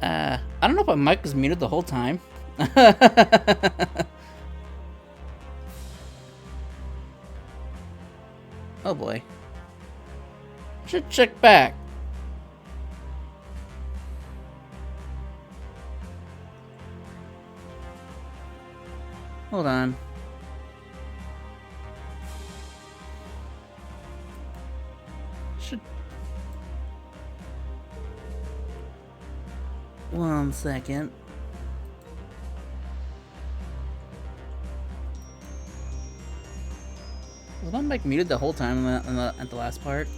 I don't know if my mic was muted the whole time. Oh boy. Should check back. Hold on. Should... One second. Was my mic muted the whole time at the last part?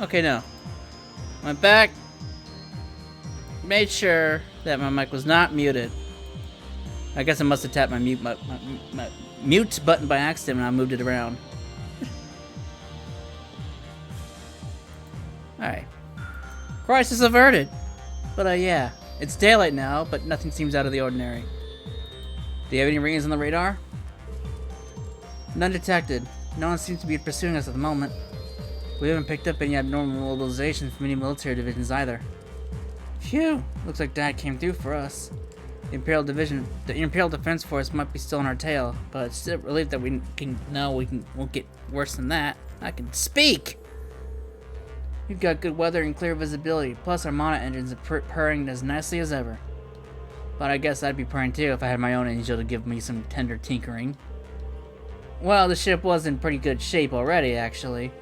Okay, no. Went back. Made sure that my mic was not muted. I guess I must have tapped my mute button by accident when I moved it around. Alright. Crisis averted. But yeah. It's daylight now, but nothing seems out of the ordinary. Do you have any rings on the radar? None detected. No one seems to be pursuing us at the moment. We haven't picked up any abnormal mobilization from any military divisions either. Phew! Looks like Dad came through for us. The Imperial Defense Force might be still on our tail, but it's still a relief that we won't get worse than that. I can speak! We've got good weather and clear visibility, plus our Mana engines are purring as nicely as ever. But I guess I'd be purring too if I had my own angel to give me some tender tinkering. Well, the ship was in pretty good shape already, actually.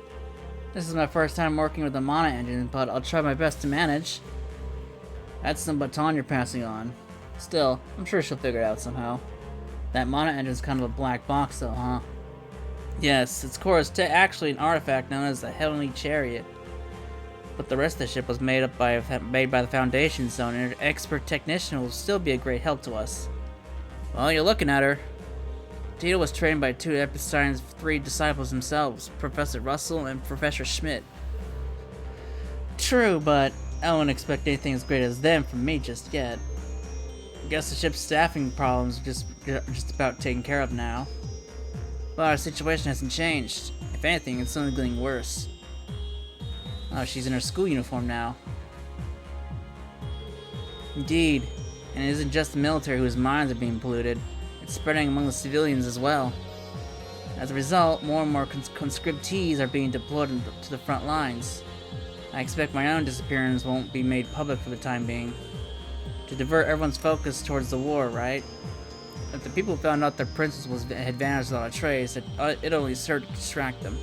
This is my first time working with a Mana engine, but I'll try my best to manage. That's some baton you're passing on. Still, I'm sure she'll figure it out somehow. That Mana engine's kind of a black box though, huh? Yes, its core is actually an artifact known as the Heavenly Chariot. But the rest of the ship was made by the Foundation, so an expert technician will still be a great help to us. Well, you're looking at her. Tito was trained by two Epistein's three disciples themselves, Professor Russell and Professor Schmidt. True, but I wouldn't expect anything as great as them from me just yet. I guess the ship's staffing problems are just about taken care of now. But our situation hasn't changed. If anything, it's only getting worse. Oh, she's in her school uniform now. Indeed, and it isn't just the military whose minds are being polluted. It's spreading among the civilians as well. As a result, more and more conscriptees are being deployed to the front lines. I expect my own disappearance won't be made public for the time being. To divert everyone's focus towards the war, right? If the people found out their princess had vanished without a trace, it only served to distract them.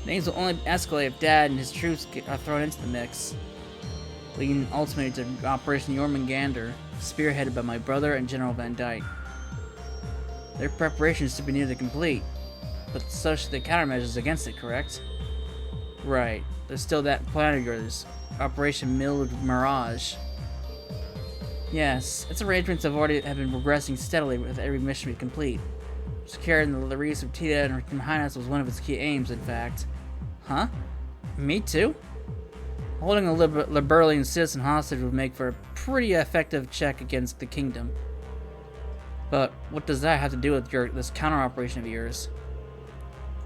Things will only escalate if Dad and his troops are thrown into the mix, leading ultimately to Operation Jormungandr, spearheaded by my brother and General Van Dyke. Their preparations should be nearly complete, but so should the countermeasures against it, correct? Right. There's still that plan of yours, Operation Mirage. Yes, its arrangements have been progressing steadily with every mission we complete. Securing the release of Tita and Her Highness was one of its key aims, in fact. Huh? Me too? Holding a Liberalian citizen hostage would make for a pretty effective check against the kingdom. But what does that have to do with this counter-operation of yours?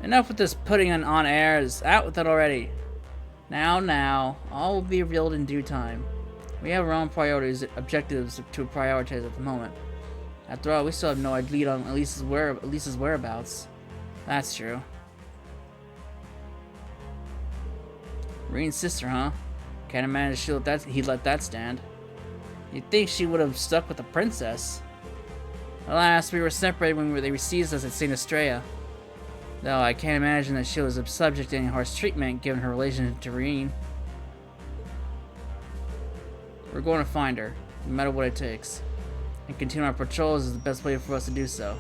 Enough with this putting on airs. Out with it already. Now. All will be revealed in due time. We have our own objectives to prioritize at the moment. After all, we still have no lead on Elise's whereabouts. That's true. Reen's sister, huh? Can't imagine he'd let that stand. You'd think she would have stuck with the princess. Alas, we were separated when they received us at St. Estrella. Though I can't imagine that she was subject to any harsh treatment given her relationship to Reen. We're going to find her, no matter what it takes. And continue our patrols is the best way for us to do so.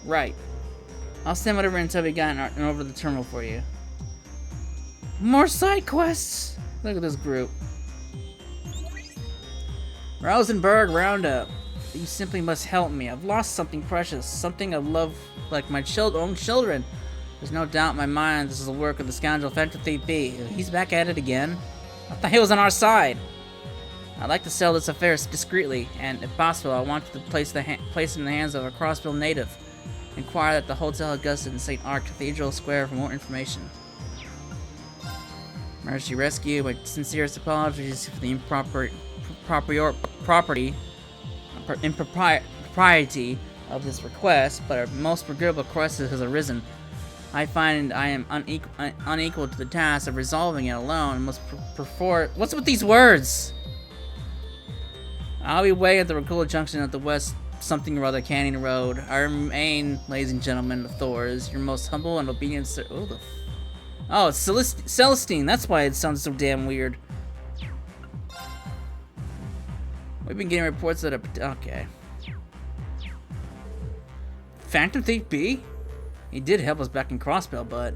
Right. I'll send whatever intel we got and over the terminal for you. More side quests! Look at this group. Rosenberg Roundup. You simply must help me. I've lost something precious, something I love like my own children. There's no doubt in my mind this is the work of the scoundrel Vantage B. He's back at it again. I thought he was on our side. I'd like to sell this affair discreetly, and if possible, I want to place it in the hands of a Crossville native. Inquire at the Hotel Augusta in St. Arc Cathedral Square for more information. Emergency rescue. My sincerest apologies for the impropriety of this request, but a most regrettable crisis has arisen. I find I am unequal to the task of resolving it alone. Must perform. What's with these words? I'll be waiting at the Rakula Junction at the West something or other Canyon Road. I remain, ladies and gentlemen of Thors, your most humble and obedient Oh, it's Celestine. That's why it sounds so damn weird. We've been getting reports that okay. Phantom Thief B? He did help us back in Crossbell, but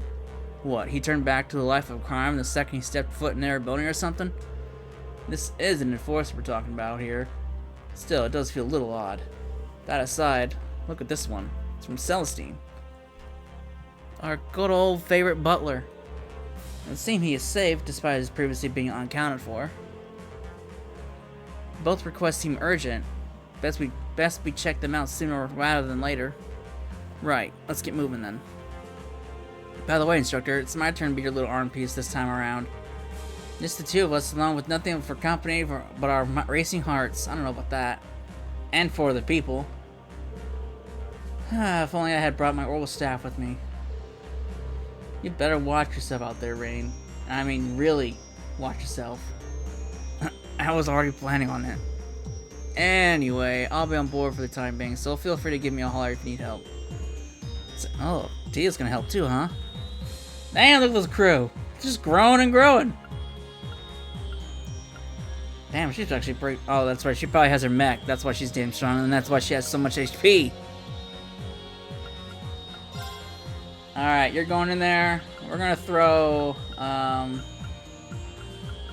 what? He turned back to the life of crime the second he stepped foot in Erebony or something? This is an enforcer we're talking about here. Still, it does feel a little odd. That aside, look at this one. It's from Celestine. Our good old favorite butler. It would seem he is safe, despite his previously being unaccounted for. Both requests seem urgent. Best we check them out sooner rather than later. Right, let's get moving then. By the way, instructor, it's my turn to be your little arm piece this time around. Just the two of us, along with nothing for company but our racing hearts. I don't know about that. And for the people. If only I had brought my oral staff with me. You better watch yourself out there, Rain. I mean, really watch yourself. I was already planning on it. Anyway, I'll be on board for the time being, so feel free to give me a holler if you need help. Oh, Tia's gonna help too, huh? Damn, look at this crew. It's just growing and growing. Damn, she's actually pretty... Oh, that's right. She probably has her mech. That's why she's damn strong, and that's why she has so much HP. Alright, you're going in there. We're gonna throw... I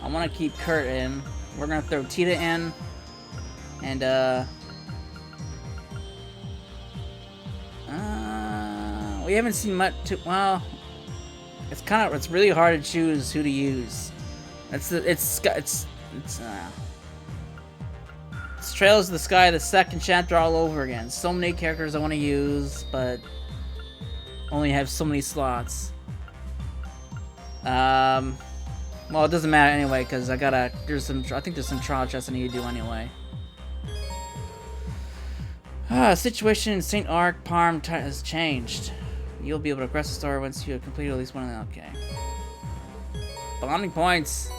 want to keep Kurt in. We're gonna throw Tita in. And, we haven't seen much to... Well... It's really hard to choose who to use. It's Trails of the Sky, the second chapter all over again. So many characters I want to use, but only have so many slots. Well, it doesn't matter anyway, because I think there's some trial chests I need to do anyway. Situation in St. Arc, Parm has changed. You'll be able to progress the story once you have completed at least one of them. Okay. Bonding points.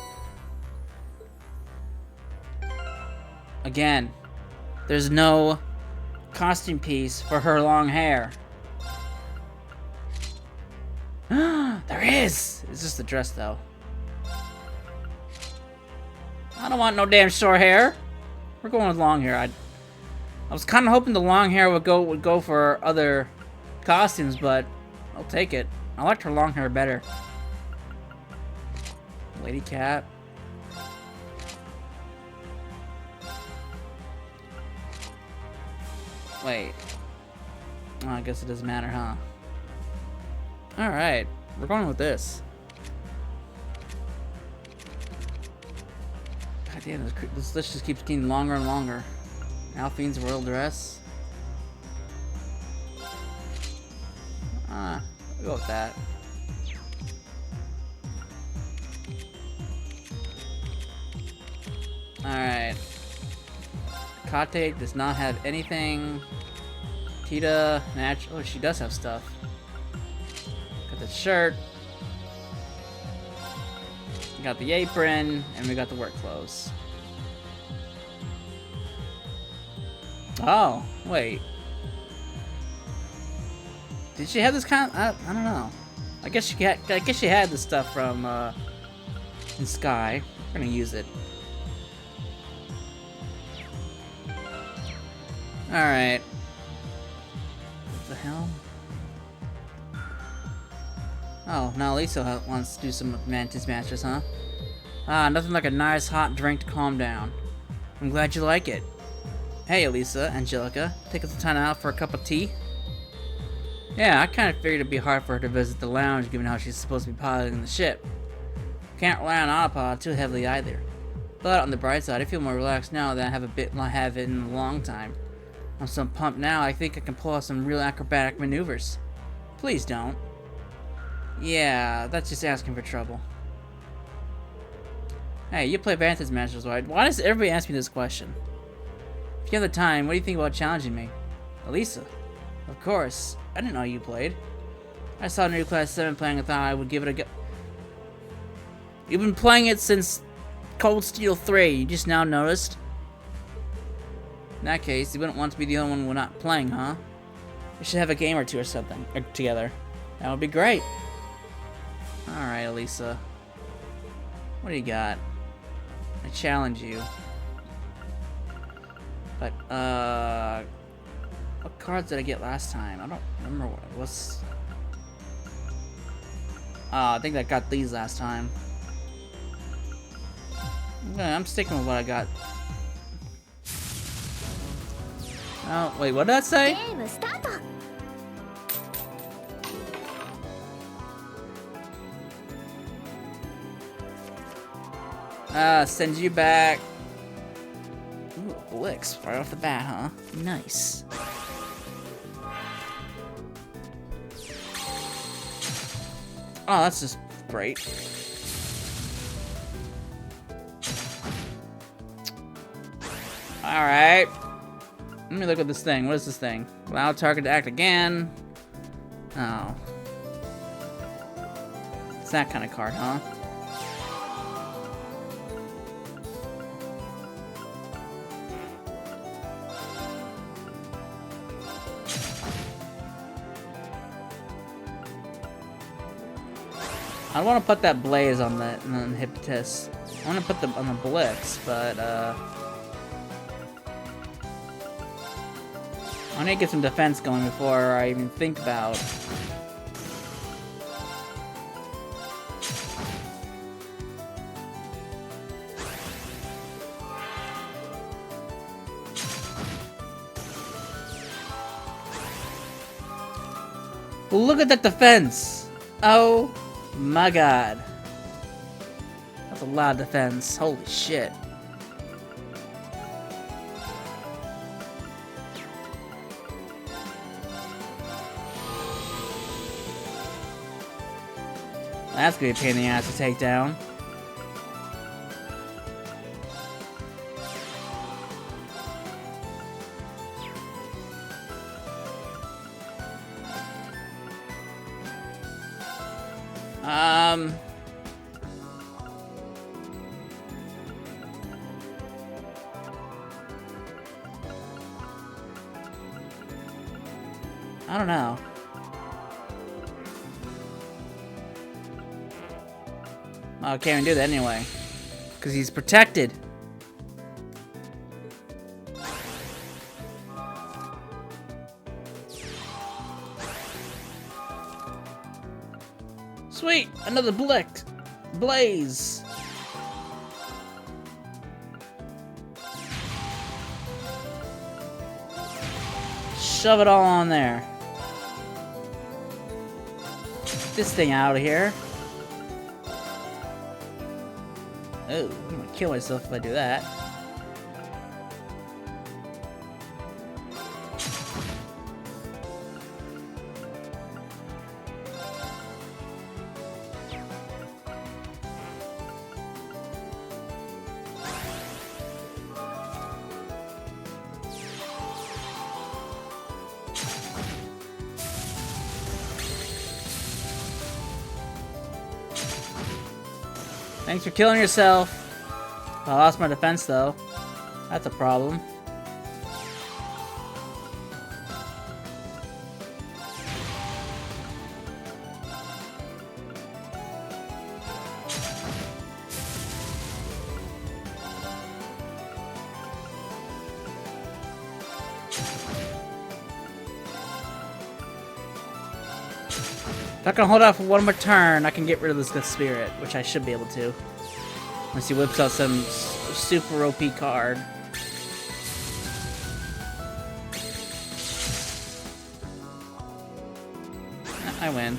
Again, there's no costume piece for her long hair. There is! It's just the dress, though. I don't want no damn short hair. We're going with long hair. I was kind of hoping the long hair would go for other costumes, but I'll take it. I liked her long hair better. Lady Cat. Wait. Oh, I guess it doesn't matter, huh? Alright. We're going with this. God damn, this list just keeps getting longer and longer. Alphine's royal dress. We'll go with that. Alright. Kate does not have anything. Tita, oh, she does have stuff. Got the shirt. We got the apron, and we got the work clothes. Oh, wait. Did she have this kind of, I don't know. I guess she had the stuff from in Sky. We're gonna use it. Alright. What the hell? Oh, now Lisa wants to do some Vantage matches, huh? Ah, nothing like a nice hot drink to calm down. I'm glad you like it. Hey, Elisa, Angelica, taking some time out for a cup of tea? Yeah, I kind of figured it'd be hard for her to visit the lounge given how she's supposed to be piloting the ship. Can't rely on autopilot too heavily either. But on the bright side, I feel more relaxed now than I have in a long time. I'm so pumped now, I think I can pull off some real acrobatic maneuvers. Please don't. Yeah, that's just asking for trouble. Hey, you play Vantage matches, right? Why does everybody ask me this question? If you have the time, what do you think about challenging me? Elisa. Of course. I didn't know you played. I saw New Class 7 playing and thought I would give it a go. You've been playing it since Cold Steel 3. You just now noticed? In that case, you wouldn't want to be the only one we're not playing, huh? We should have a game or two or something together. That would be great. Alright, Elisa. What do you got? I challenge you. But, what cards did I get last time? I don't remember what it was. I think I got these last time. Okay, I'm sticking with what I got. Oh, wait, what did that say? Send you back. Ooh, Blix, right off the bat, huh? Nice. Oh, that's just great. Alright. Let me look at this thing. What is this thing? Allow target to act again. Oh. It's that kind of card, huh? I don't want to put that Blaze on the Hypnotist. I want to put them on the Blitz, but I need to get some defense going before I even think about. Look at that defense! Oh my god. That's a lot of defense. Holy shit. That's gonna be a pain in the ass to take down. I don't know. Oh, I can't even do that anyway. Because he's protected. Sweet! Another Blaze! Shove it all on there. Get this thing out of here. Oh, I'm gonna kill myself if I do that. Thanks for killing yourself. I lost my defense though. That's a problem. If I can hold out for one more turn, I can get rid of this good spirit, which I should be able to. Unless he whips out some super OP card. I win.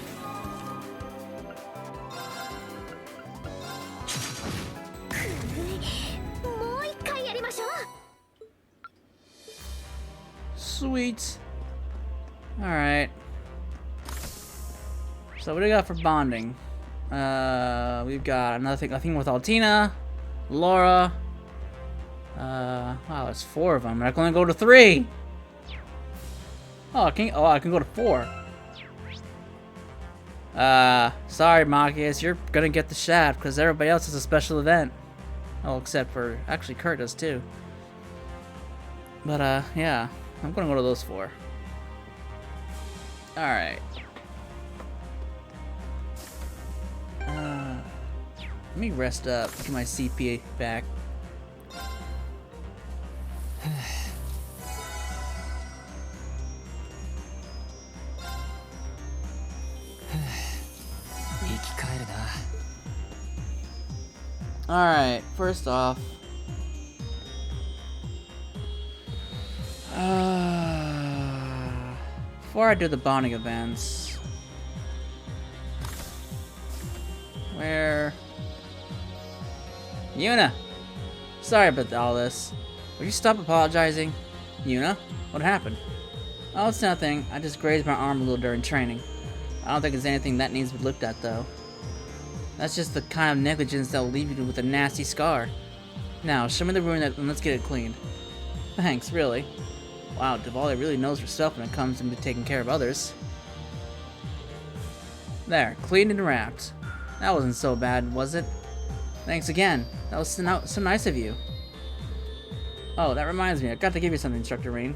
Sweet. Alright. So what do we got for bonding? We've got another thing, I think with Altina, Laura. Wow, there's 4 of them. I can only go to 3. Oh, I can go to 4. Sorry, Machias, you're gonna get the shaft because everybody else has a special event. Oh, except for actually Kurt does too. But yeah, I'm gonna go to those 4. All right. Let me rest up, get my CP back. Alright, first off, before I do the bonding events, where Yuna, sorry about all this. Would you stop apologizing? Yuna, what happened? Oh, it's nothing. I just grazed my arm a little during training. I don't think it's anything that needs to be looked at, though. That's just the kind of negligence that'll leave you with a nasty scar. Now, show me the wound and let's get it cleaned. Thanks, really. Wow, Diwali really knows herself when it comes to taking care of others. There, cleaned and wrapped. That wasn't so bad, was it? Thanks again. That was so nice of you. Oh, that reminds me. I got to give you something, Instructor Rain.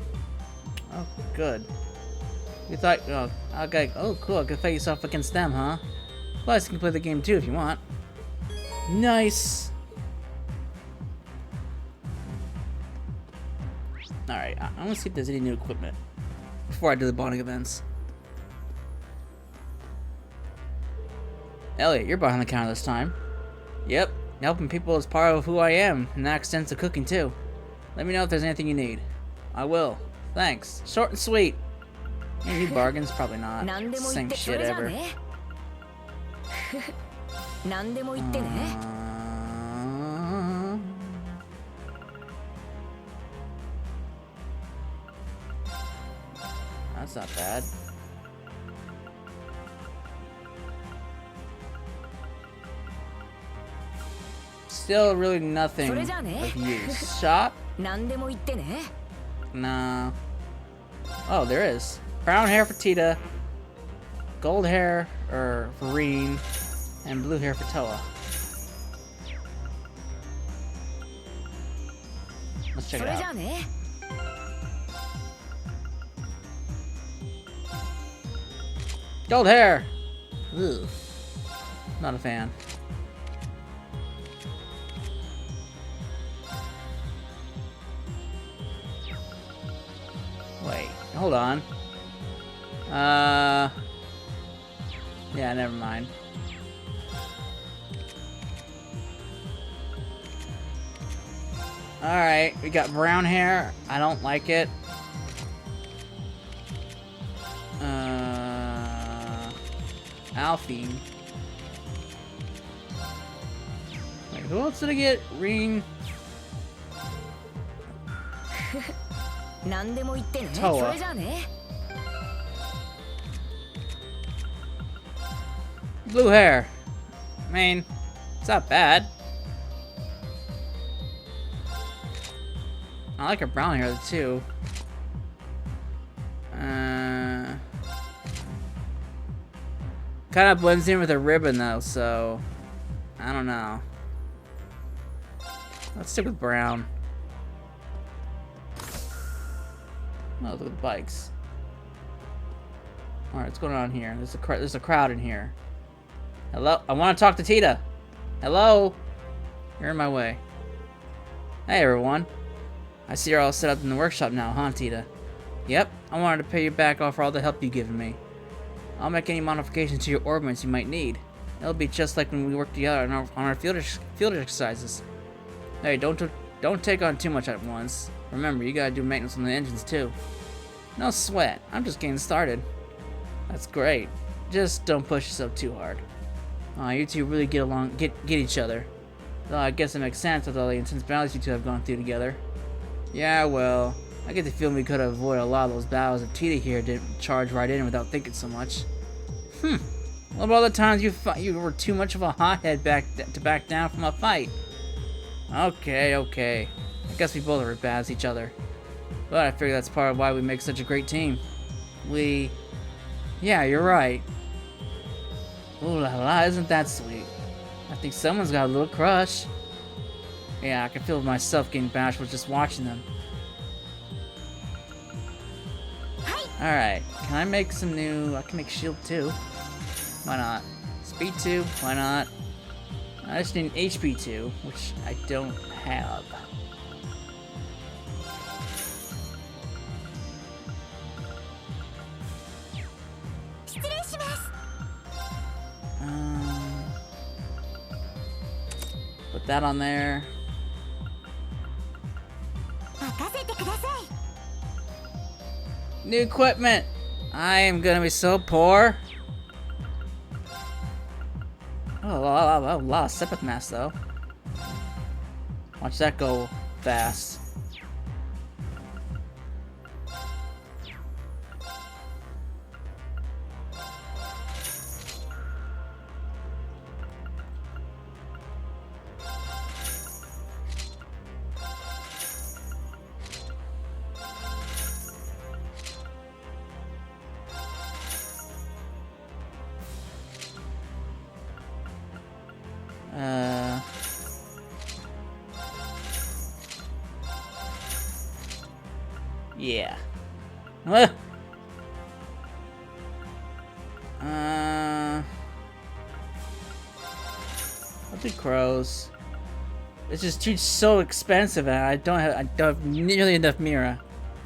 Oh, good. You thought, oh, okay. Oh, cool. I could fight yourself against them, huh? Plus, you can play the game too if you want. Nice. Alright, I want to see if there's any new equipment before I do the bonding events. Elliot, you're behind the counter this time. Yep, helping people is part of who I am, and that extends to cooking too. Let me know if there's anything you need. I will. Thanks. Short and sweet. Any bargains? Probably not. Same shit ever. That's not bad. Still really nothing of use. Shop? No. Oh, there is. Brown hair for Tita, gold hair for Reen, and blue hair for Toa. Let's check it out. Gold hair! Ugh. Not a fan. Wait, hold on. Yeah, never mind. Alright, we got brown hair. I don't like it. Alfie. Wait, who else did I get? Reen. Toa. Blue hair. I mean, it's not bad. I like her brown hair too. Kind of blends in with her ribbon though, so I don't know. Let's stick with brown. Oh, look at the bikes. All right, what's going on here? There's a crowd in here. Hello, I want to talk to Tita. Hello, you're in my way. Hey everyone, I see you're all set up in the workshop now, huh, Tita? Yep, I wanted to pay you back for all the help you've given me. I'll make any modifications to your ornaments you might need. It'll be just like when we worked together on our field exercises. Hey, don't take on too much at once. Remember, you gotta do maintenance on the engines too. No sweat. I'm just getting started. That's great. Just don't push yourself too hard. You two really get along, get each other. Though I guess it makes sense with all the intense battles you two have gone through together. Yeah, well, I get the feeling we could have avoided a lot of those battles if Tita here didn't charge right in without thinking so much. What about the times you were too much of a hothead to back down from a fight? Okay. I guess we both are as bad as each other. But I figure that's part of why we make such a great team. Yeah, you're right. Ooh la la, isn't that sweet? I think someone's got a little crush. Yeah, I can feel myself getting bashful just watching them. Alright, can I make some new... I can make shield 2. Why not? Speed 2, why not? I just need an HP 2, which I don't have. Put that on there. New equipment! I am gonna be so poor. Oh, a lot of sepith mass though. Watch that go fast. Yeah. I'll do crows. It's just so expensive, and I don't have nearly enough Mira.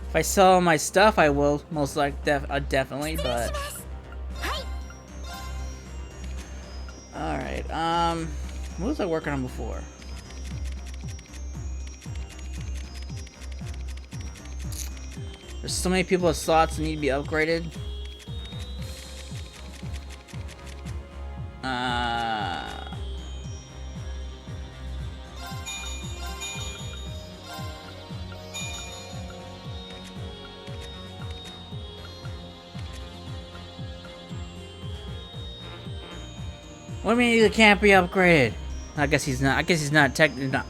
If I sell my stuff, I will most likely definitely, but. All right. What was I working on before? There's so many people with slots that need to be upgraded. What do you mean he can't be upgraded? I guess he's not. I guess he's not technically not.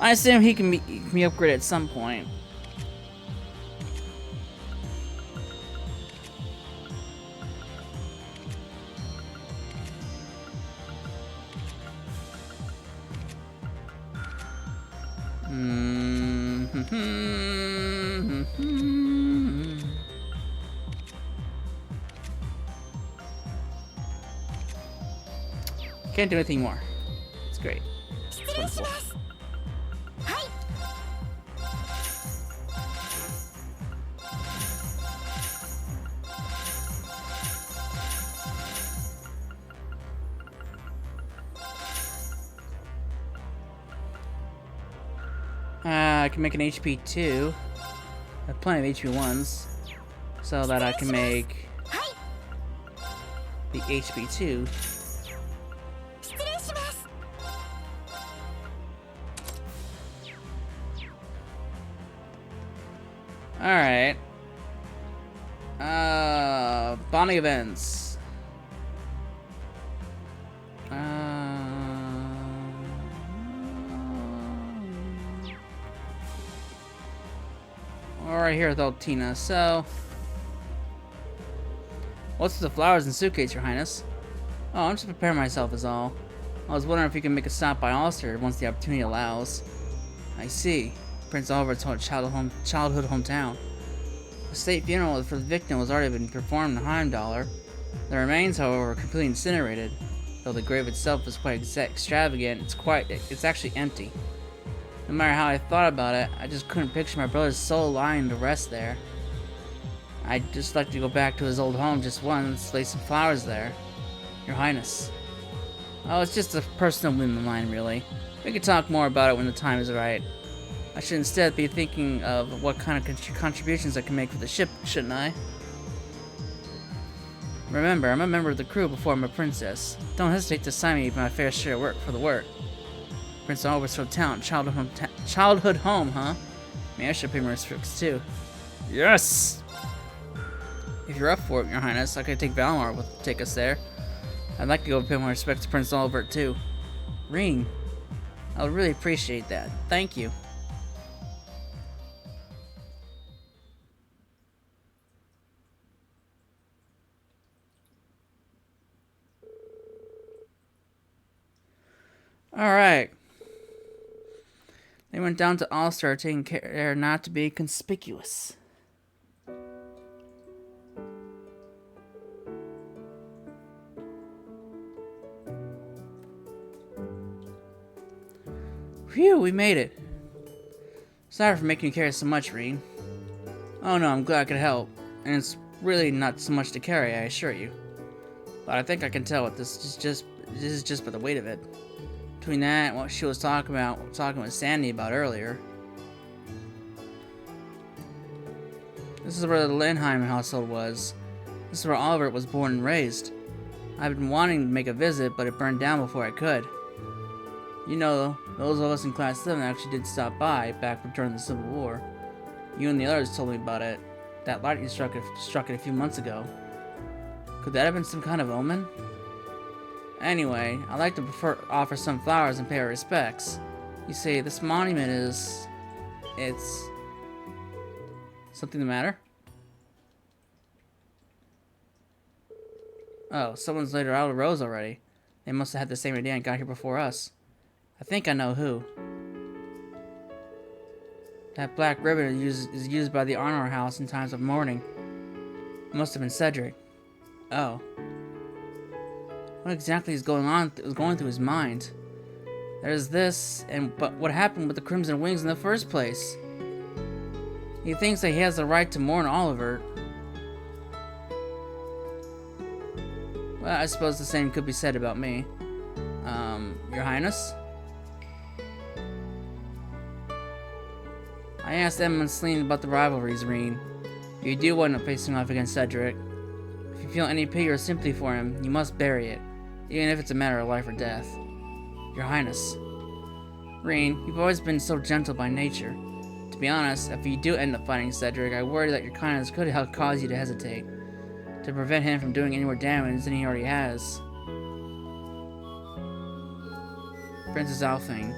I assume he can be upgraded at some point. Can't do anything more. It's great. It's wonderful. I can make an HP 2. I have plenty of HP 1s. So that I can make the HP 2. Alright. Bonding events. Alright, here with Altina. So, what's the flowers and suitcase, Your Highness? Oh, I'm just preparing myself is all. I was wondering if you can make a stop by Ulster once the opportunity allows. I see. Prince Albert's childhood hometown. The state funeral for the victim was already been performed in Heimdallr. The remains, however, were completely incinerated. Though the grave itself is quite extravagant, it's actually empty. No matter how I thought about it, I just couldn't picture my brother's soul lying to rest there. I'd just like to go back to his old home just once, lay some flowers there. Your Highness. Oh, it's just a personal whim of mine, really. We could talk more about it when the time is right. I should instead be thinking of what kind of contributions I can make for the ship, shouldn't I? Remember, I'm a member of the crew before I'm a princess. Don't hesitate to assign me my fair share of work for the work. Prince Albert's hometown, childhood home, huh? Maybe I should pay my respects too. Yes! If you're up for it, Your Highness, I could take Valmar with take us there. I'd like to go pay my respects to Prince Albert too. Ring, I would really appreciate that. Thank you. Alright. They went down to All-Star taking care not to be conspicuous. Phew, we made it. Sorry for making you carry so much, Reen. Oh no, I'm glad I could help. And it's really not so much to carry, I assure you. But I think I can tell what this is just by the weight of it. Between that and what she was talking with Sandy about earlier. This is where the Lindheim household was. This is where Oliver was born and raised. I've been wanting to make a visit, but it burned down before I could. You know, those of us in Class 7 actually did stop by back during the Civil War. You and the others told me about it. That lightning struck it a few months ago. Could that have been some kind of omen? Anyway, I'd like to offer some flowers and pay our respects. You see, this monument is... it's... something the matter? Oh, someone's laid her out a rose already. They must have had the same idea and got here before us. I think I know who. That black ribbon is used by the Honor House in times of mourning. It must have been Cedric. Oh. What exactly is going through his mind? There's this, but what happened with the Crimson Wings in the first place? He thinks that he has the right to mourn Oliver. Well, I suppose the same could be said about me. Your Highness? I asked Emma and Celine about the rivalries, Reen. If you do wind up facing off against Cedric, if you feel any pity or sympathy for him, you must bury it, even if it's a matter of life or death. Your Highness. Reen, you've always been so gentle by nature. To be honest, if you do end up fighting Cedric, I worry that your kindness could help cause you to hesitate, to prevent him from doing any more damage than he already has. Princess Alfing,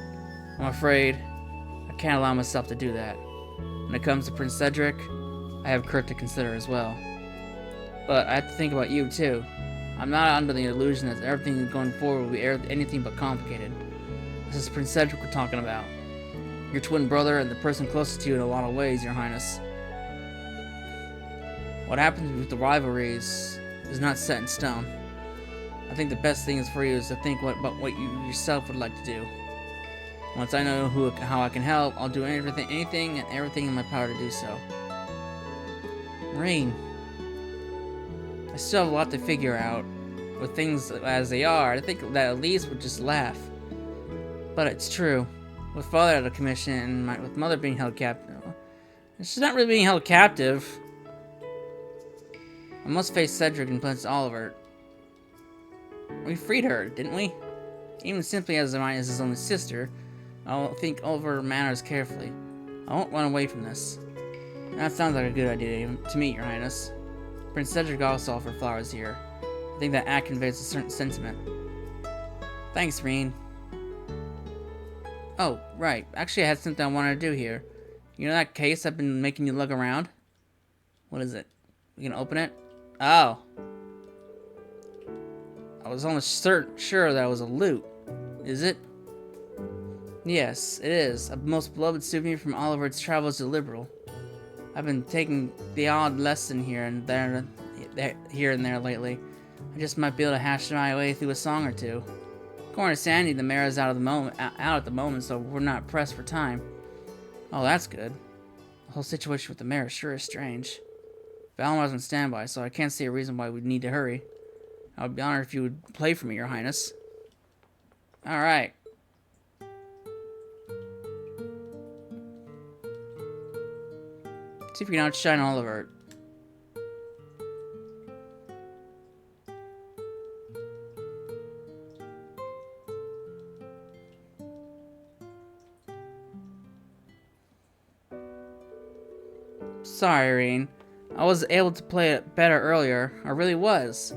I'm afraid I can't allow myself to do that. When it comes to Prince Cedric, I have Kurt to consider as well. But I have to think about you too. I'm not under the illusion that everything going forward will be anything but complicated. This is Prince Cedric we're talking about. Your twin brother and the person closest to you in a lot of ways, Your Highness. What happens with the rivalries is not set in stone. I think the best thing is for you is to think about what you yourself would like to do. Once I know how I can help, I'll do anything and everything in my power to do so. Rain. I still have a lot to figure out. With things as they are, I think that Elise would just laugh. But it's true. With Father out of commission and with Mother being held captive. She's not really being held captive. I must face Cedric and Prince Oliver. We freed her, didn't we? Even simply as mine as his only sister, I'll think over matters carefully. I won't run away from this. That sounds like a good idea to me, Your Highness. Prince Cedric also offered flowers here. I think that act conveys a certain sentiment. Thanks, Reen. Oh, right. Actually, I had something I wanted to do here. You know that case I've been making you lug around? What is it? You gonna open it? Oh. I was almost sure that it was a loot. Is it? Yes, it is. A most beloved souvenir from Oliver's travels to Liberal. I've been taking the odd lesson here and there lately. I just might be able to hash my way through a song or two. According to Sandy, the mayor is out at the moment, so we're not pressed for time. Oh, that's good. The whole situation with the mayor sure is strange. Valmar's on standby, so I can't see a reason why we'd need to hurry. I would be honored if you would play for me, Your Highness. Alright. See if you can outshine Oliver. Sorry, Irene. I was able to play it better earlier. I really was.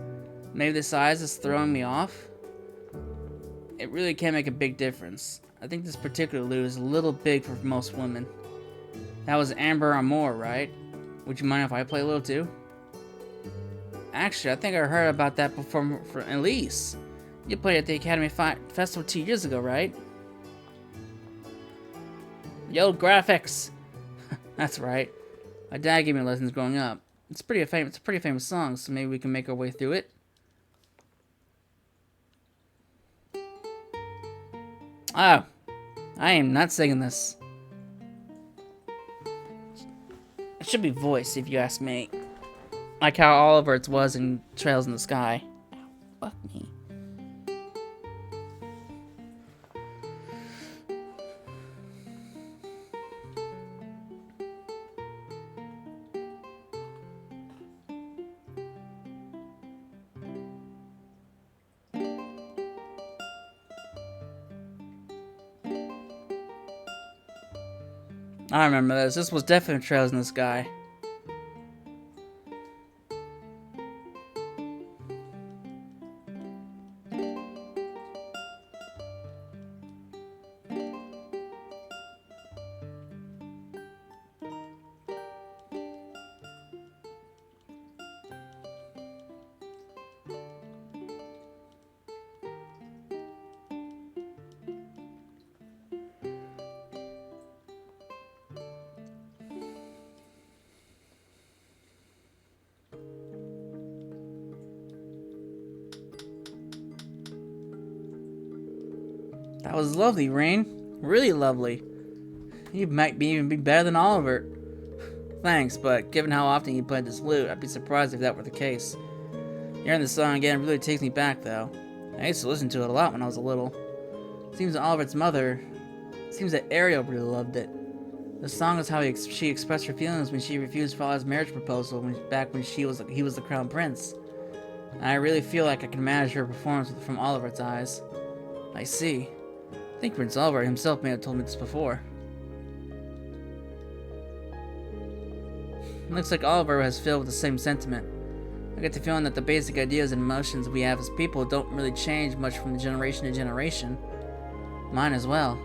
Maybe the size is throwing me off? It really can make a big difference. I think this particular lute is a little big for most women. That was Amber Amore, right? Would you mind if I play a little too? Actually, I think I heard about that before from Elise. You played at the Academy Festival 2 years ago, right? Yo, graphics! That's right. My dad gave me lessons growing up. It's a pretty famous song, so maybe we can make our way through it. Oh, I am not singing this. It should be voice, if you ask me. Like how Oliver's was in Trails in the Sky. Ow, fuck me. I remember this. This was definitely Trails in the Sky. That was lovely, Rain. Really lovely. You might even be better than Oliver. Thanks, but given how often you played this lute, I'd be surprised if that were the case. Hearing the song again really takes me back, though. I used to listen to it a lot when I was little. Seems that Ariel really loved it. The song is how she expressed her feelings when she refused Father's marriage proposal back when he was the crown prince. And I really feel like I can manage her performance from Oliver's eyes. I see. I think Prince Oliver himself may have told me this before. It looks like Oliver has filled with the same sentiment. I get the feeling that the basic ideas and emotions we have as people don't really change much from generation to generation. Mine as well.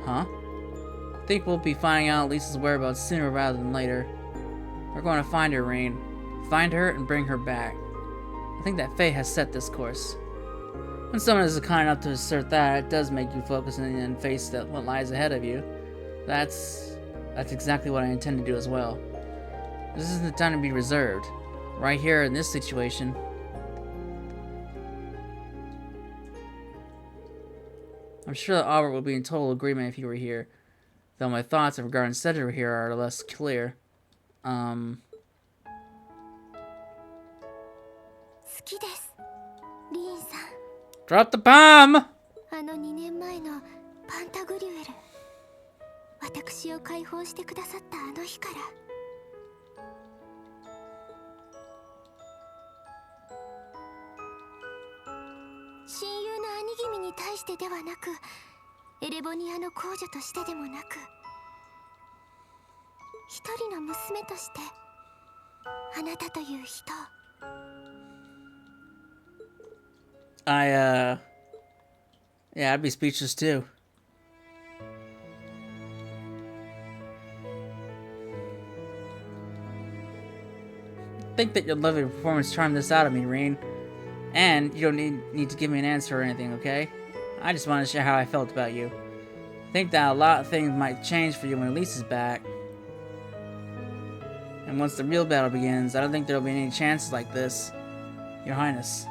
Huh? I think we'll be finding out Lisa's whereabouts sooner rather than later. We're going to find her, Rain. Find her and bring her back. I think that fate has set this course. When someone is kind enough to assert that, it does make you focus and face what lies ahead of you. That's exactly what I intend to do as well. This isn't the time to be reserved. Right here in this situation. I'm sure that Albert would be in total agreement if he were here. Though my thoughts regarding Cedric here are less clear. Drop the bomb! 2年前のパンタグリュエル。私を解放してくださったあの日から。親友の兄君に対してではなく、エレボニアの公女としてでもなく、一人の娘として、あなたという人を。Yeah, I'd be speechless too. I think that your lovely performance charmed this out of me, Rain. And you don't need to give me an answer or anything, okay? I just want to share how I felt about you. I think that a lot of things might change for you when Elise is back. And once the real battle begins, I don't think there'll be any chances like this, Your Highness.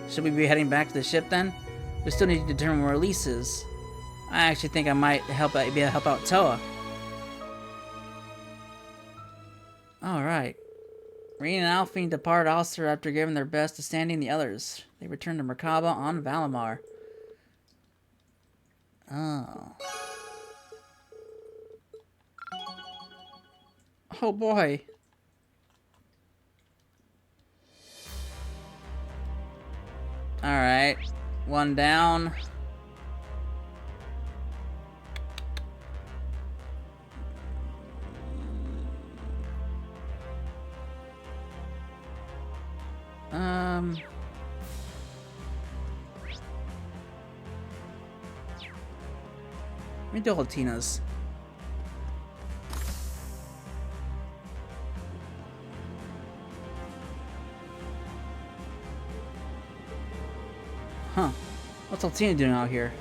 Should we be heading back to the ship then? We still need to determine where Elise is. I actually think I might be able to help out Toa. Alright. Reen and Alphine depart Ulster after giving their best to standing the others. They return to Merkaba on Valimar. Oh. Oh boy. Alright. One down. Um... Let me do Latina's. Huh. What's Altina doing out here?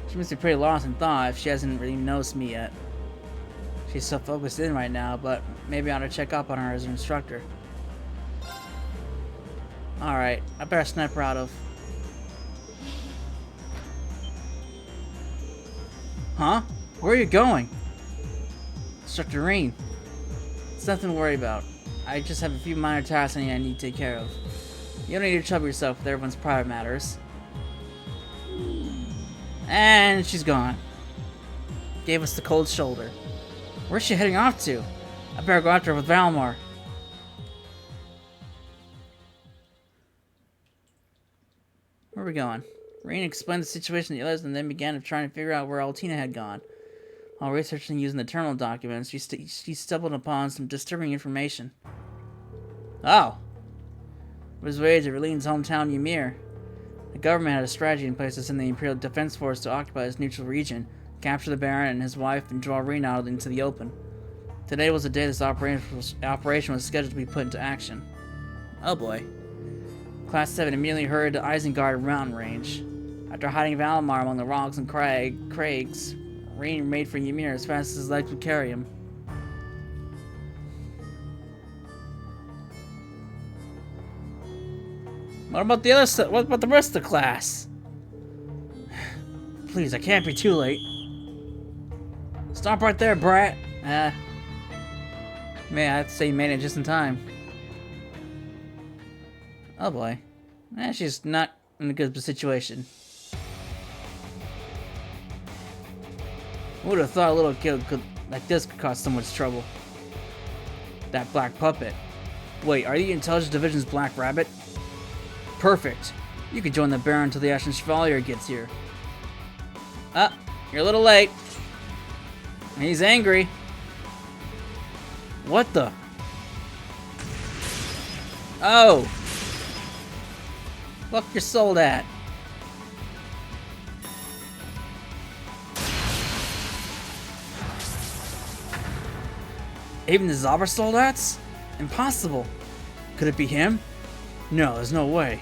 She must be pretty lost in thought if she hasn't really noticed me yet. She's so focused in right now, but maybe I ought to check up on her as an instructor. Alright, I better snipe her out of. Huh? Where are you going? Instructor Rain. It's nothing to worry about. I just have a few minor tasks I need to take care of. You don't need to trouble yourself with everyone's private matters. And she's gone. Gave us the cold shoulder. Where's she heading off to? I better go after her with Valmar. Where are we going? Rain explained the situation to the others and then began trying to figure out where Altina had gone. While researching using the terminal documents, she stumbled upon some disturbing information. Oh! It was raised at Relene's hometown, Ymir. The government had a strategy in place to send the Imperial Defense Force to occupy this neutral region, capture the Baron and his wife, and draw Rena out into the open. Today was the day this operation was scheduled to be put into action. Oh boy. Class 7 immediately hurried to Isengard mountain range. After hiding Valimar among the rocks and crags, Rain made for Ymir as fast as his legs would carry him. What about the other stuff? What about the rest of the class? Please, I can't be too late. Stop right there, brat. Man, I have to say you made it just in time. Oh boy. She's not in a good situation. Who would have thought a little kid like this could cause so much trouble? That black puppet. Wait, are you the Intelligence Division's Black Rabbit? Perfect. You can join the Baron until the Ashen Chevalier gets here. Ah, you're a little late. He's angry. What the? Oh! Fuck your soul at. Even the Zauber Soldats? Impossible. Could it be him? No, there's no way.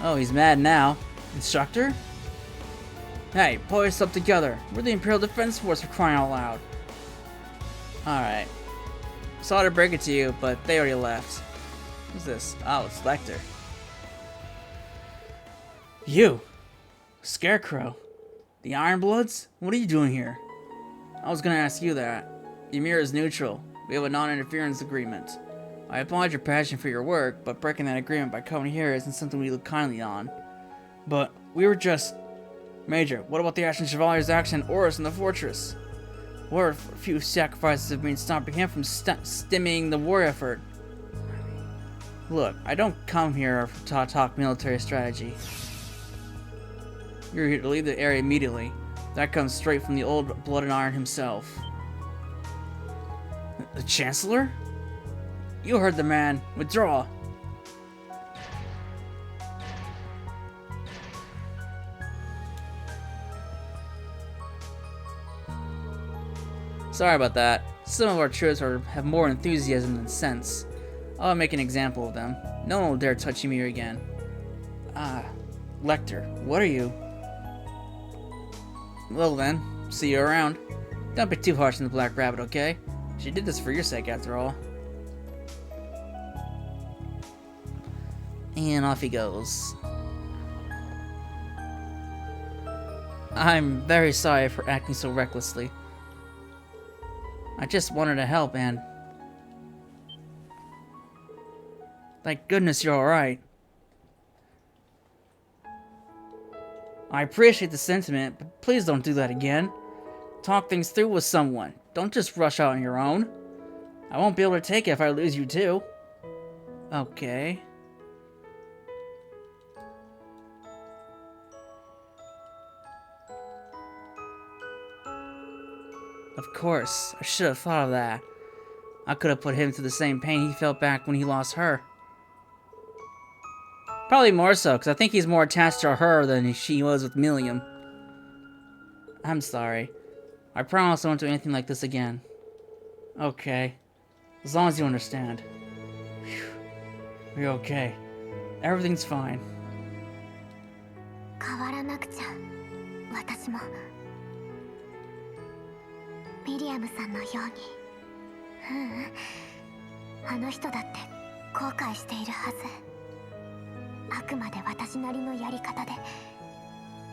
Oh, he's mad now. Instructor? Hey, pull yourself together. We're the Imperial Defense Force, for crying out loud. Alright. Sorry to break it to you, but they already left. Who's this? Oh, it's Lecter. You! Scarecrow. The Ironbloods? What are you doing here? I was gonna ask you that. Ymir is neutral. We have a non-interference agreement. I applaud your passion for your work, but breaking that agreement by coming here isn't something we look kindly on. But we were just... Major, what about the Ashen Chevalier's action at Horus in the fortress? What if a few sacrifices have been stopping him from stemming the war effort? Look, I don't come here to talk military strategy. You're here to leave the area immediately. That comes straight from the old Blood and Iron himself. The Chancellor? You heard the man. Withdraw. Sorry about that. Some of our troops have more enthusiasm than sense. I'll make an example of them. No one will dare touch Ymir again. Ah, Lecter, what are you? Well then, see you around. Don't be too harsh on the Black Rabbit, okay? She did this for your sake, after all. And off he goes. I'm very sorry for acting so recklessly. I just wanted to help, and... Thank goodness you're alright. I appreciate the sentiment, but please don't do that again. Talk things through with someone. Don't just rush out on your own. I won't be able to take it if I lose you too. Okay. Of course, I should have thought of that. I could have put him through the same pain he felt back when he lost her. Probably more so, because I think he's more attached to her than she was with Milliam. I'm sorry. I promise I won't do anything like this again. Okay. As long as you understand. Whew. You're okay. Everything's fine. 変わらなくちゃ。私も。ミリアムさんのように。あの人だって後悔しているはず。あくまで私なりのやり方で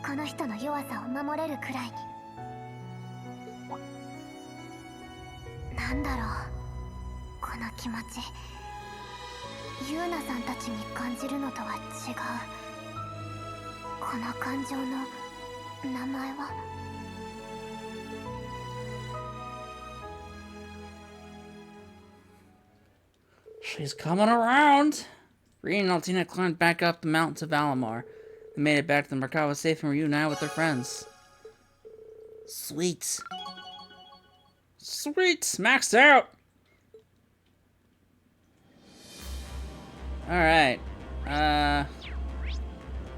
この人の弱さを守れるくらいに。なんだろうこの気持ち。ユーナさんたちに感じるのとは違う。この感情の名前は。She's coming around! Reen and Altina climbed back up the mountains of Alamar and made it back to the Merkaba safe and reunited with their friends. Sweet. Sweet! Maxed out! Alright.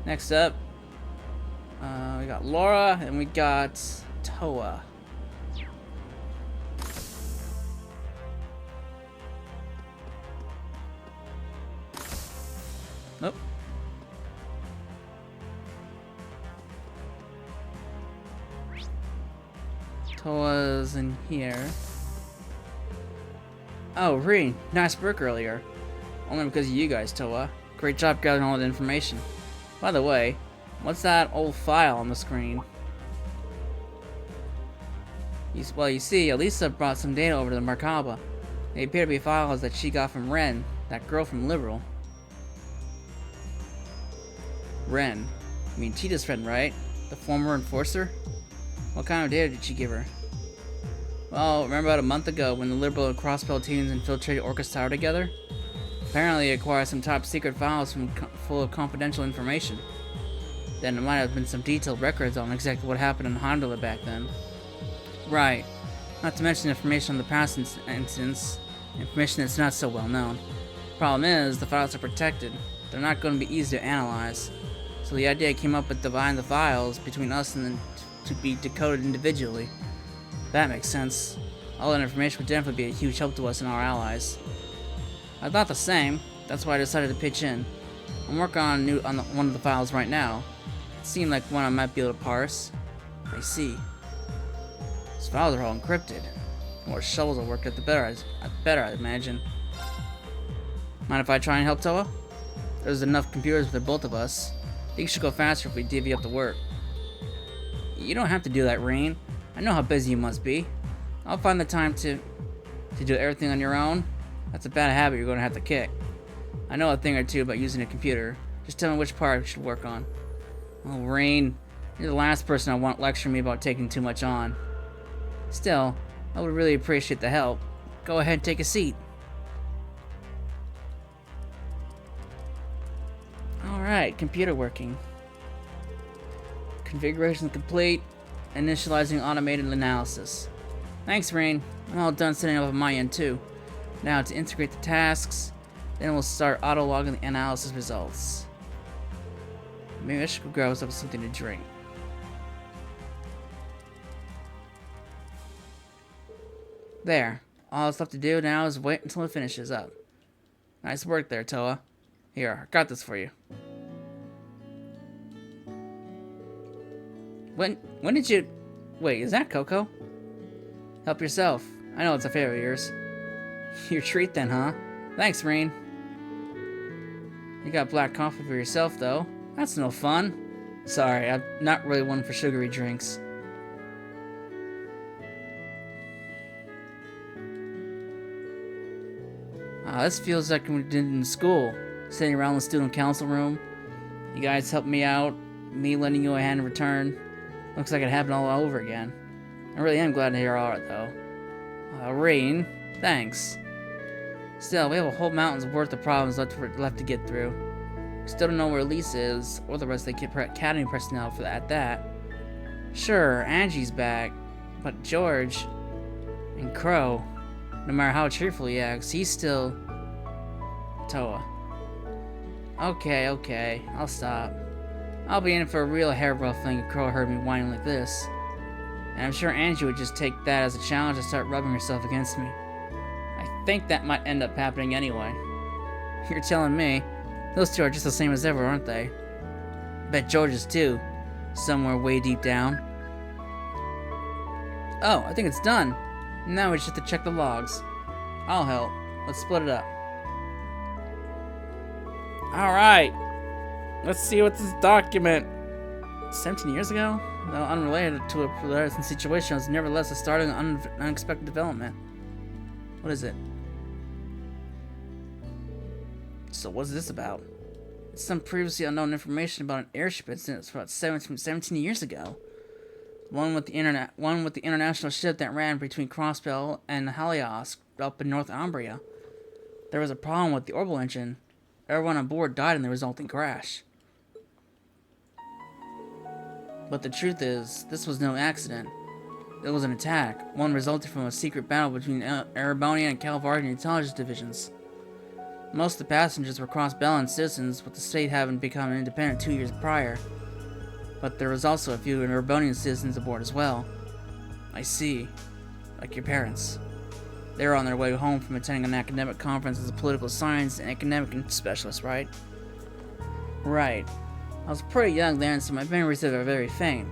Next up, we got Laura and we got Toa. Nope. Toa's in here. Oh, Reen, nice work earlier. Only because of you guys, Toa. Great job gathering all the information. By the way, what's that old file on the screen? Well, you see, Elisa brought some data over to the Merkaba. They appear to be files that she got from Ren, that girl from Liberal. Ren. You mean Tita's friend, right? The former enforcer? What kind of data did she give her? Well, remember about a month ago when the Liberal and Crossbell teams infiltrated Orcus Tower together? Apparently they acquired some top secret files full of confidential information. Then there might have been some detailed records on exactly what happened in Hondola back then. Right. Not to mention information on the past incidents, information that's not so well known. Problem is, the files are protected. They're not going to be easy to analyze. So the idea came up with dividing the files between us and then to be decoded individually. That makes sense. All that information would definitely be a huge help to us and our allies. I thought the same. That's why I decided to pitch in. I'm working on one of the files right now. It seemed like one I might be able to parse. I see. These files are all encrypted. The more shovels I work at, the better I imagine. Mind if I try and help Toa? There's enough computers for the both of us. Things should go faster if we divvy up the work. You don't have to do that, Rain. I know how busy you must be. I'll find the time to do everything on your own. That's a bad habit you're going to have to kick. I know a thing or two about using a computer. Just tell me which part I should work on. Oh, Rain, you're the last person I want lecturing me about taking too much on. Still, I would really appreciate the help. Go ahead and take a seat. Alright, computer working. Configuration complete. Initializing automated analysis. Thanks, Rain. I'm all done setting up on my end too. Now to integrate the tasks, then we'll start auto-logging the analysis results. Maybe I should go grab myself something to drink. There. All that's left to do now is wait until it finishes up. Nice work there, Toa. Here, I got this for you. When did you... Wait, is that Coco? Help yourself. I know it's a favorite of yours. Your treat then, huh? Thanks, Rain. You got black coffee for yourself, though. That's no fun. Sorry, I'm not really one for sugary drinks. This feels like we did in school. Sitting around the student council room. You guys helped me out. Me lending you a hand in return. Looks like it happened all over again. I really am glad to hear all right, though. Rain, thanks. Still, we have a whole mountain's worth of problems left to get through. We still don't know where Lisa is, or the rest of the Academy personnel for that. Sure, Angie's back, but George and Crow, no matter how cheerful he acts, he's still... Toa. Okay, I'll stop. I'll be in for a real hair ruffling if Crow heard me whining like this. And I'm sure Angie would just take that as a challenge to start rubbing herself against me. I think that might end up happening anyway. You're telling me. Those two are just the same as ever, aren't they? Bet George is too. Somewhere way deep down. Oh, I think it's done. Now we just have to check the logs. I'll help. Let's split it up. Alright. Let's see what this document... 17 years ago? Though unrelated to a present situation, was nevertheless the start of an unexpected development. What is it? So what's this about? It's some previously unknown information about an airship incident from about 17 years ago. One with the international ship that ran between Crossbell and Halios up in North Umbria. There was a problem with the orbital engine. Everyone on board died in the resulting crash. But the truth is, this was no accident. It was an attack, one resulting from a secret battle between Erebonian and Calvardian intelligence divisions. Most of the passengers were Crossbellan citizens, with the state having become independent 2 years prior. But there was also a few Erebonian citizens aboard as well. I see. Like your parents. They were on their way home from attending an academic conference as a political science and academic specialist, right? Right. I was pretty young then, so my memories are very faint.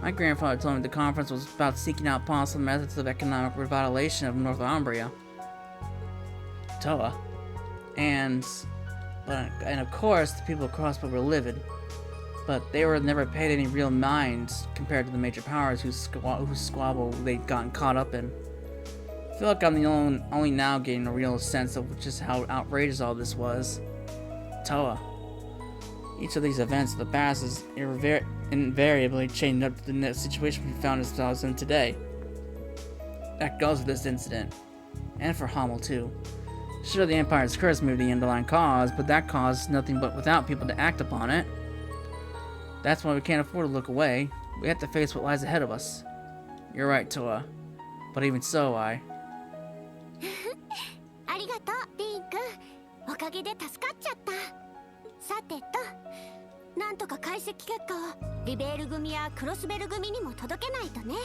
My grandfather told me the conference was about seeking out possible methods of economic revitalization of North Umbria. Toa. And of course, the people of Crossbow were livid. But they were never paid any real mind compared to the major powers whose squabble they'd gotten caught up in. I feel like I'm the only now getting a real sense of just how outrageous all this was. Toa. Each of these events of the past has invariably changed up to the situation we found ourselves in today. That goes for this incident. And for Hummel, too. Sure, the Empire's curse moved the underlying cause, but that cause is nothing but without people to act upon it. That's why we can't afford to look away. We have to face what lies ahead of us. You're right, Toa. But even so, I... ありがとう、ディーン君。おかげで助かっちゃった。さてと、なんとか解析結果をリベール組やクロスベル組にも届けないとね。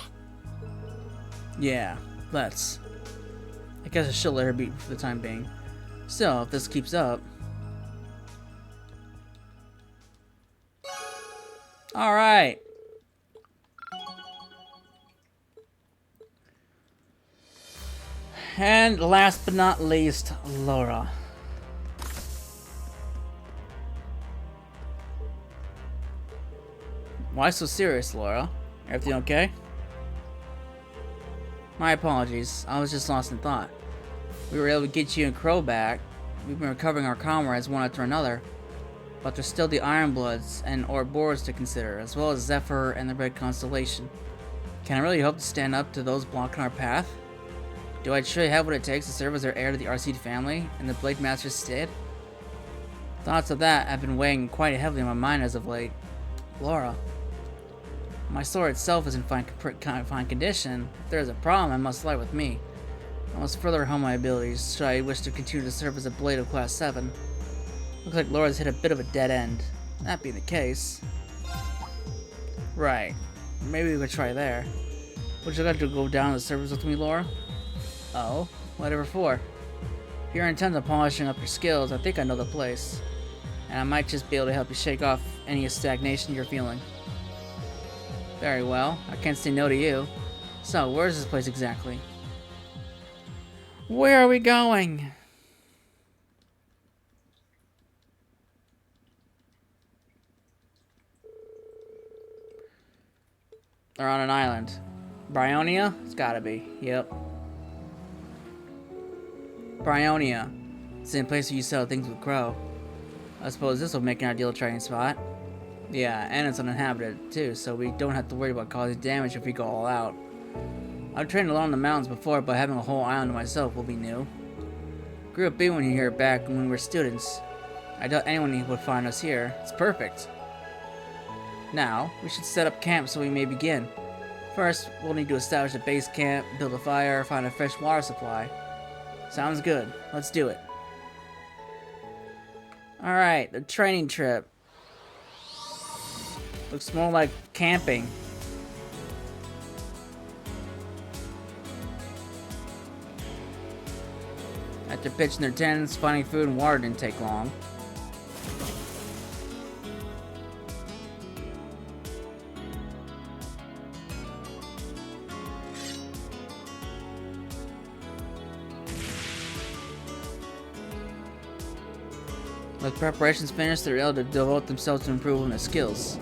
Yeah, let's. I guess I should let her be for the time being. So, if this keeps up... Alright! And last but not least, Laura. Why so serious, Laura? Everything okay? My apologies, I was just lost in thought. We were able to get you and Crow back. We've been recovering our comrades one after another. But there's still the Ironbloods and Ouroboros to consider, as well as Zephyr and the Red Constellation. Can I really hope to stand up to those blocking our path? Do I truly have what it takes to serve as their heir to the Arcede family and the Blade Master's stead? Thoughts of that have been weighing quite heavily on my mind as of late. Laura. My sword itself is in fine condition. If there is a problem, it must lie with me. I must further hone my abilities, should I wish to continue to serve as a blade of Class 7. Looks like Laura's hit a bit of a dead end. That being the case... Right. Maybe we could try there. Would you like to go down to the service with me, Laura? Oh? Whatever for? If you're intent on polishing up your skills, I think I know the place. And I might just be able to help you shake off any stagnation you're feeling. Very well. I can't say no to you. So, where is this place exactly? Where are we going? They're on an island. Bryonia? It's gotta be. Yep. Bryonia. Same place where you settle things with Crow. I suppose this will make an ideal trading spot. Yeah, and it's uninhabited too, so we don't have to worry about causing damage if we go all out. I've trained along the mountains before, but having a whole island to myself will be new. Grew up being here back when we were students. I doubt anyone would find us here. It's perfect. Now, we should set up camp so we may begin. First, we'll need to establish a base camp, build a fire, find a fresh water supply. Sounds good. Let's do it. Alright, the training trip. Looks more like camping. After pitching their tents, finding food and water didn't take long. With preparations finished, they're able to devote themselves to improving their skills.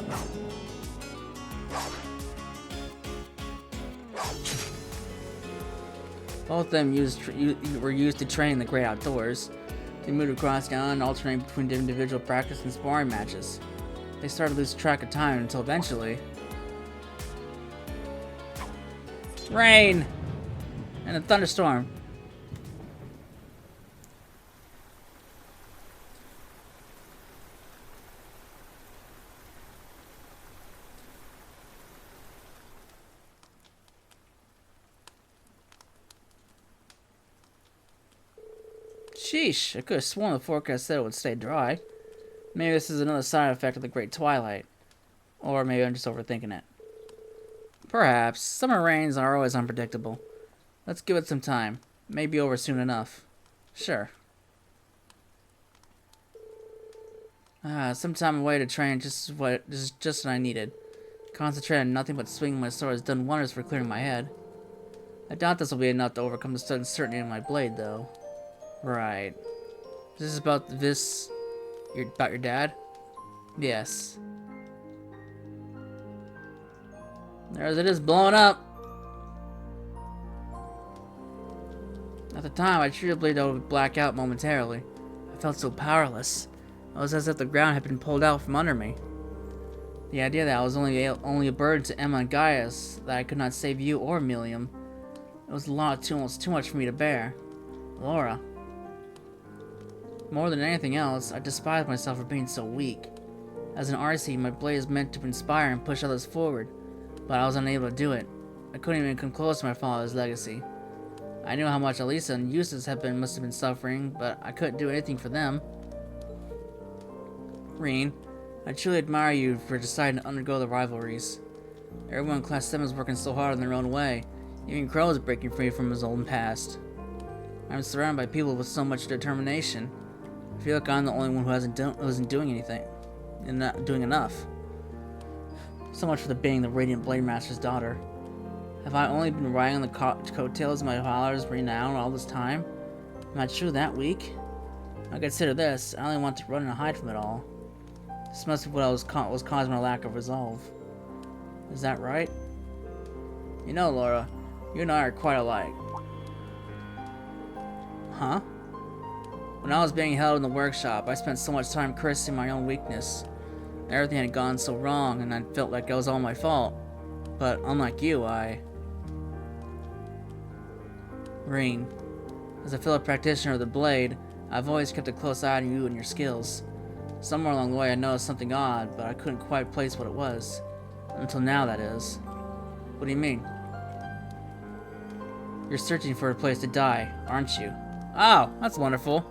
Both of them were used to train in the great outdoors. They moved across town, alternating between individual practice and sparring matches. They started to lose track of time until eventually... rain! And a thunderstorm. Sheesh, I could have sworn the forecast said it would stay dry. Maybe this is another side effect of the Great Twilight. Or maybe I'm just overthinking it. Perhaps. Summer rains are always unpredictable. Let's give it some time. Maybe over soon enough. Sure. Some time away to train just what I needed. Concentrating on nothing but swinging my sword has done wonders for clearing my head. I doubt this will be enough to overcome the sudden certainty in my blade, though. Right. This is about about your dad? Yes. There it is, blowing up. At the time, I treated the blade that would black out momentarily. I felt so powerless. It was as if the ground had been pulled out from under me. The idea that I was only a burden to Emma and Gaius, that I could not save you or Millium, it was almost too much for me to bear. Laura. More than anything else, I despised myself for being so weak. As an RC, my blade is meant to inspire and push others forward, but I was unable to do it. I couldn't even come close to my father's legacy. I knew how much Elisa and Eustace must have been suffering, but I couldn't do anything for them. Reen, I truly admire you for deciding to undergo the rivalries. Everyone in Class 7 is working so hard in their own way. Even Crow is breaking free from his own past. I'm surrounded by people with so much determination. I feel like I'm the only one who isn't doing anything, and not doing enough. So much for being the Radiant Blade Master's daughter. Have I only been riding on the coattails of my father's renown all this time? Am I truly that weak? I consider this. I only want to run and hide from it all. This must be what was causing my lack of resolve. Is that right? You know, Laura, you and I are quite alike. Huh? When I was being held in the workshop, I spent so much time cursing my own weakness. Everything had gone so wrong, and I felt like it was all my fault. But unlike you, Reen, as a fellow practitioner of the blade, I've always kept a close eye on you and your skills. Somewhere along the way I noticed something odd, but I couldn't quite place what it was. Until now, that is. What do you mean? You're searching for a place to die, aren't you? Oh, that's wonderful.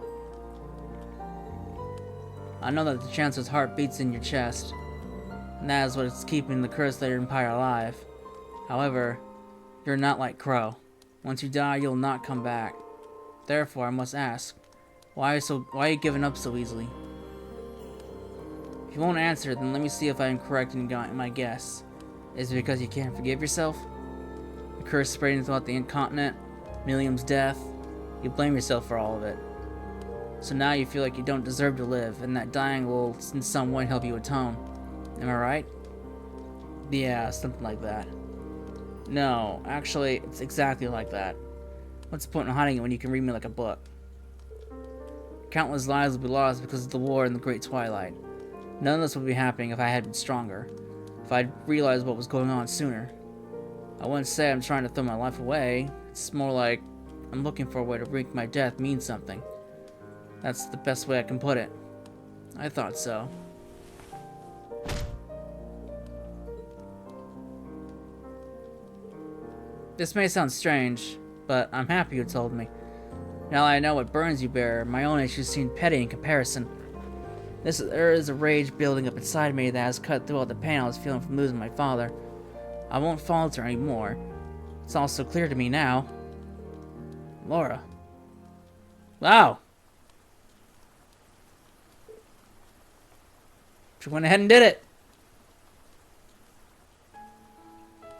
I know that the Chancellor's heart beats in your chest, and that is what is keeping the Curse Layer Empire alive. However, you're not like Crow. Once you die, you'll not come back. Therefore, I must ask, why are you giving up so easily? If you won't answer, then let me see if I am correct in my guess. Is it because you can't forgive yourself? The curse spreading throughout the continent, Millium's death, you blame yourself for all of it. So now you feel like you don't deserve to live, and that dying will in some way help you atone. Am I right? Yeah, something like that. No, actually, it's exactly like that. What's the point in hiding it when you can read me like a book? Countless lives will be lost because of the war in the Great Twilight. None of this would be happening if I had been stronger. If I'd realized what was going on sooner. I wouldn't say I'm trying to throw my life away. It's more like I'm looking for a way to make my death mean something. That's the best way I can put it. I thought so. This may sound strange, but I'm happy you told me. Now that I know what burns you bear, my own issues seem petty in comparison. There is a rage building up inside me that has cut through all the pain I was feeling from losing my father. I won't falter anymore. It's also clear to me now. Laura. Wow. She went ahead and did it.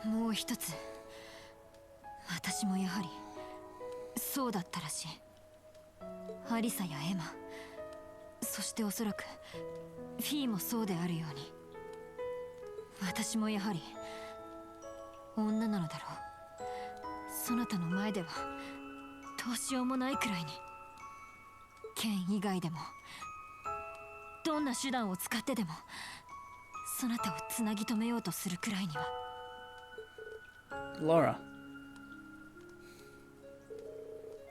もう一つ、私もやはりそうだったらしい。アリサやエマ、そしておそらくフィーもそうであるように、私もやはり女なのだろう。そなたの前ではどうしようもないくらいに、剣以外でもどんな手段を使ってでもそなたをつなぎ止めようとするくらいには。Laura.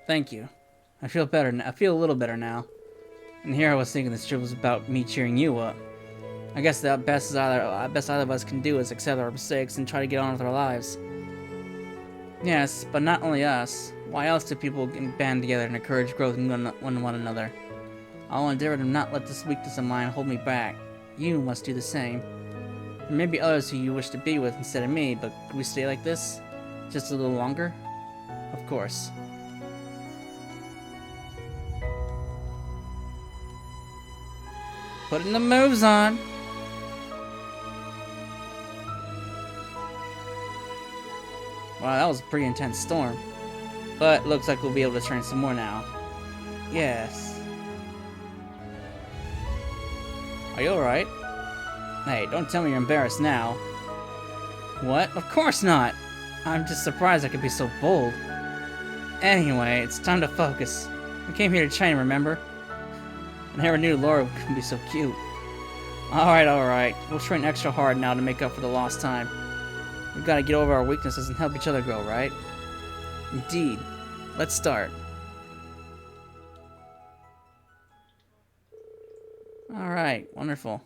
Thank you. I feel better now. I feel a little better now. And here I was thinking this trip was about me cheering you up. I guess the best either of us can do is accept our mistakes and try to get on with our lives. Yes, but not only us. Why else do people band together and encourage growth in one another? I'll endeavor to not let this weakness of mine hold me back. You must do the same. There may be others who you wish to be with instead of me, but could we stay like this? Just a little longer? Of course. Putting the moves on! Wow, that was a pretty intense storm. But looks like we'll be able to train some more now. Yes. Are you alright? Hey, don't tell me you're embarrassed now. What? Of course not! I'm just surprised I could be so bold. Anyway, it's time to focus. We came here to train, remember? I never knew Laura could be so cute. Alright. We'll train extra hard now to make up for the lost time. We've got to get over our weaknesses and help each other grow, right? Indeed. Let's start. Alright, wonderful.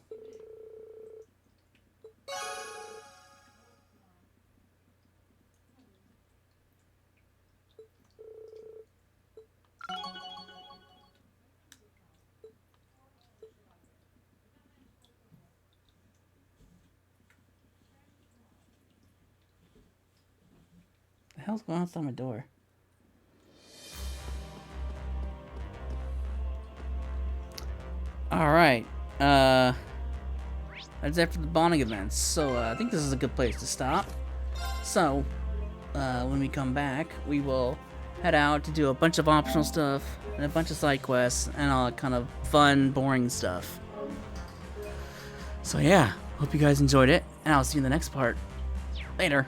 The hell's going on outside my door? Alright, that's it for the bonding events. So, I think this is a good place to stop. So, when we come back, we will head out to do a bunch of optional stuff, and a bunch of side quests, and all that kind of fun, boring stuff. So yeah, hope you guys enjoyed it, and I'll see you in the next part. Later.